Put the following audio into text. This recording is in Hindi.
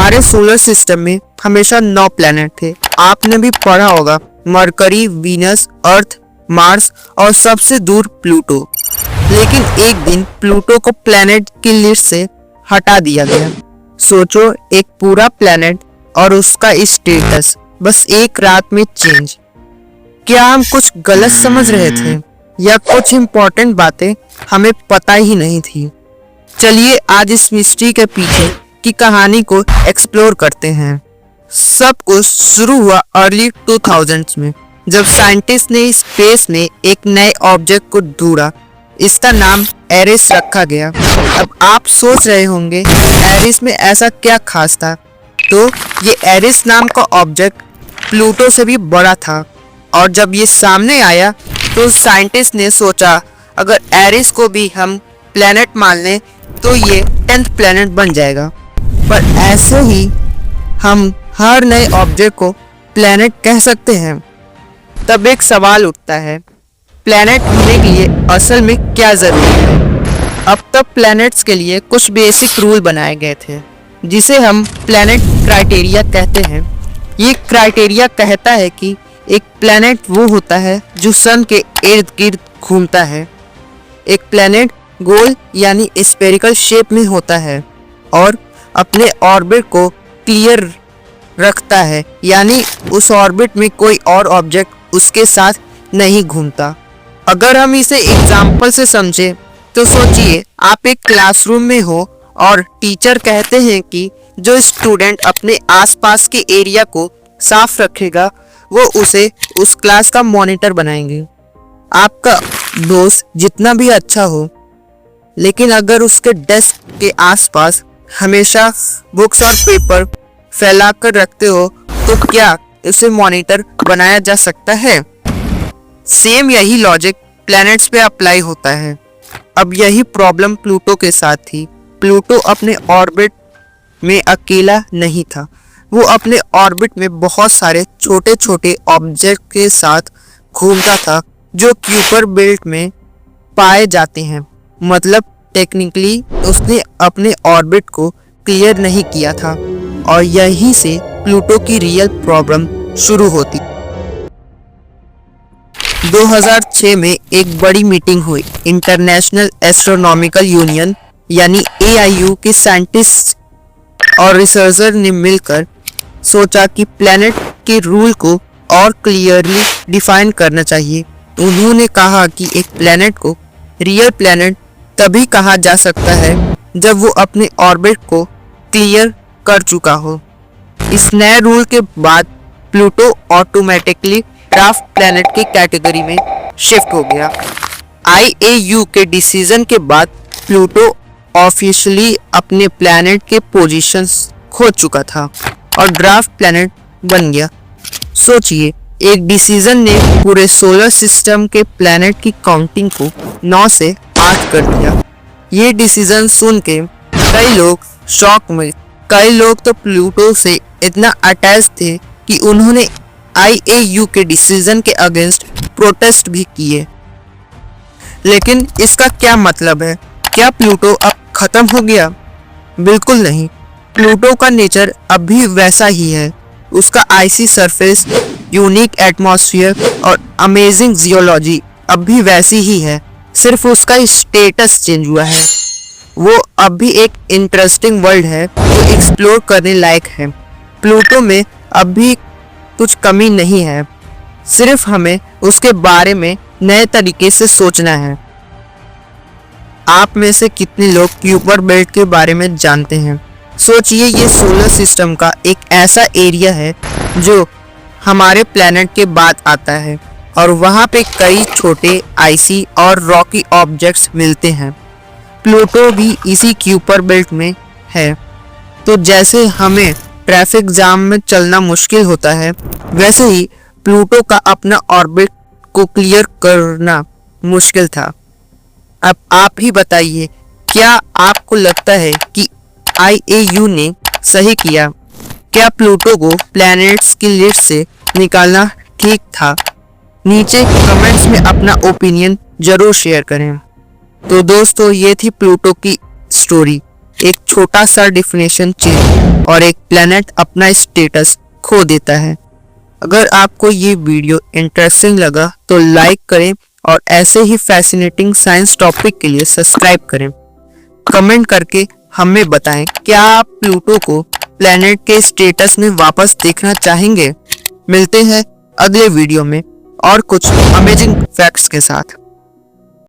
हमारे सोलर सिस्टम में हमेशा 9 प्लैनेट थे। आपने भी पढ़ा होगा मरकरी, वीनस, अर्थ, मार्स और सबसे दूर प्लूटो। लेकिन एक दिन प्लूटो को प्लैनेट की लिस्ट से हटा दिया गया। सोचो, एक पूरा प्लैनेट और उसका स्टेटस बस एक रात में चेंज। क्या हम कुछ गलत समझ रहे थे या कुछ इम्पोर्टेंट बातें हमें पता ही नहीं थी? चलिए आज इस मिस्ट्री के पीछे की कहानी को एक्सप्लोर करते हैं। सब कुछ शुरू हुआ अर्ली 2000s में, जब साइंटिस्ट ने स्पेस में एक नए ऑब्जेक्ट को ढूंढा। इसका नाम एरिस रखा गया। अब आप सोच रहे होंगे एरिस में ऐसा क्या खास था? तो ये एरिस नाम का ऑब्जेक्ट प्लूटो से भी बड़ा था, और जब ये सामने आया तो साइंटिस्ट ने सोचा अगर एरिस को भी हम प्लैनेट मान लें तो ये 10th प्लैनेट बन जाएगा। पर ऐसे ही हम हर नए ऑब्जेक्ट को प्लैनेट कह सकते हैं। तब एक सवाल उठता है, प्लैनेट होने के लिए असल में क्या जरूरी है? अब तक प्लैनेट्स के लिए कुछ बेसिक रूल बनाए गए थे जिसे हम प्लैनेट क्राइटेरिया कहते हैं। ये क्राइटेरिया कहता है कि एक प्लैनेट वो होता है जो सन के इर्द गिर्द घूमता है। एक प्लैनेट गोल यानी स्फेरिकल शेप में होता है और अपने ऑर्बिट को क्लियर रखता है, यानी उस ऑर्बिट में कोई और ऑब्जेक्ट उसके साथ नहीं घूमता। अगर हम इसे एग्जाम्पल से समझें तो सोचिए, आप एक क्लासरूम में हो और टीचर कहते हैं कि जो स्टूडेंट अपने आसपास के एरिया को साफ रखेगा वो उसे उस क्लास का मॉनिटर बनाएंगे। आपका दोस्त जितना भी अच्छा हो, लेकिन अगर उसके डेस्क के आसपास हमेशा बुक्स और पेपर फैला कर रखते हो तो क्या उसे मॉनिटर बनाया जा सकता है? सेम यही लॉजिक प्लैनेट्स पे अप्लाई होता है। अब यही प्रॉब्लम प्लूटो के साथ थी। प्लूटो अपने ऑर्बिट में अकेला नहीं था, वो अपने ऑर्बिट में बहुत सारे छोटे छोटे ऑब्जेक्ट के साथ घूमता था जो क्यूपर बेल्ट में पाए जाते हैं। मतलब टेक्निकली उसने अपने ऑर्बिट को क्लियर नहीं किया था, और यहीं से प्लूटो की रियल प्रॉब्लम शुरू होती। 2006 में एक बड़ी मीटिंग हुई। इंटरनेशनल एस्ट्रोनॉमिकल यूनियन यानी AIU के साइंटिस्ट और रिसर्चर ने मिलकर सोचा कि प्लैनेट के रूल को और क्लियरली डिफाइन करना चाहिए। उन्होंने कहा कि एक प्लैनेट को रियल प्लैनेट तभी कहा जा सकता है जब वो अपने ऑर्बिट को क्लियर कर चुका हो। इस नए रूल के बाद प्लूटो ऑटोमेटिकली ड्राफ्ट प्लैनेट की कैटेगरी में शिफ्ट हो गया। IAU के डिसीजन के बाद प्लूटो ऑफिशियली अपने प्लैनेट के पोजीशंस खो चुका था और ड्राफ्ट प्लैनेट बन गया। सोचिए, एक डिसीजन ने पूरे सोलर सिस्टम के प्लैनेट की काउंटिंग को 9 से 8 कर दिया। ये डिसीजन सुन के कई लोग शॉक में, कई लोग तो प्लूटो से इतना अटैच थे कि उन्होंने IAU के डिसीजन के अगेंस्ट प्रोटेस्ट भी किए। लेकिन इसका क्या मतलब है? क्या प्लूटो अब खत्म हो गया? बिल्कुल नहीं। प्लूटो का नेचर अब भी वैसा ही है। उसका आइसी सरफेस, यूनिक एटमॉस्फेयर और अमेजिंग जियोलॉजी अब भी वैसी ही है, सिर्फ उसका स्टेटस चेंज हुआ है। वो अब भी एक इंटरेस्टिंग वर्ल्ड है जो एक्सप्लोर करने लायक है। प्लूटो में अब भी कुछ कमी नहीं है, सिर्फ हमें उसके बारे में नए तरीके से सोचना है। आप में से कितने लोग क्यूपर बेल्ट के बारे में जानते हैं? सोचिए, ये सोलर सिस्टम का एक ऐसा एरिया है जो हमारे प्लैनेट के बाद आता है, और वहाँ पे कई छोटे आइसी और रॉकी ऑब्जेक्ट्स मिलते हैं। प्लूटो भी इसी क्यूपर बेल्ट में है। तो जैसे हमें ट्रैफिक जाम में चलना मुश्किल होता है, वैसे ही प्लूटो का अपना ऑर्बिट को क्लियर करना मुश्किल था। अब आप ही बताइए, क्या आपको लगता है कि IAU ने सही किया? क्या प्लूटो को प्लैनेट्स की लिस्ट से निकालना ठीक था? नीचे कमेंट्स में अपना ओपिनियन जरूर शेयर करें। तो दोस्तों, ये थी प्लूटो की स्टोरी। एक छोटा सा डेफिनेशन चेंज और एक प्लेनेट अपना स्टेटस खो देता है। अगर आपको ये वीडियो इंटरेस्टिंग लगा तो लाइक करें और ऐसे ही फैसिनेटिंग साइंस टॉपिक के लिए सब्सक्राइब करें। कमेंट करके हमें बताएं, क्या आप प्लूटो को प्लेनेट के स्टेटस में वापस देखना चाहेंगे? मिलते हैं अगले वीडियो में और कुछ अमेजिंग फैक्ट्स के साथ।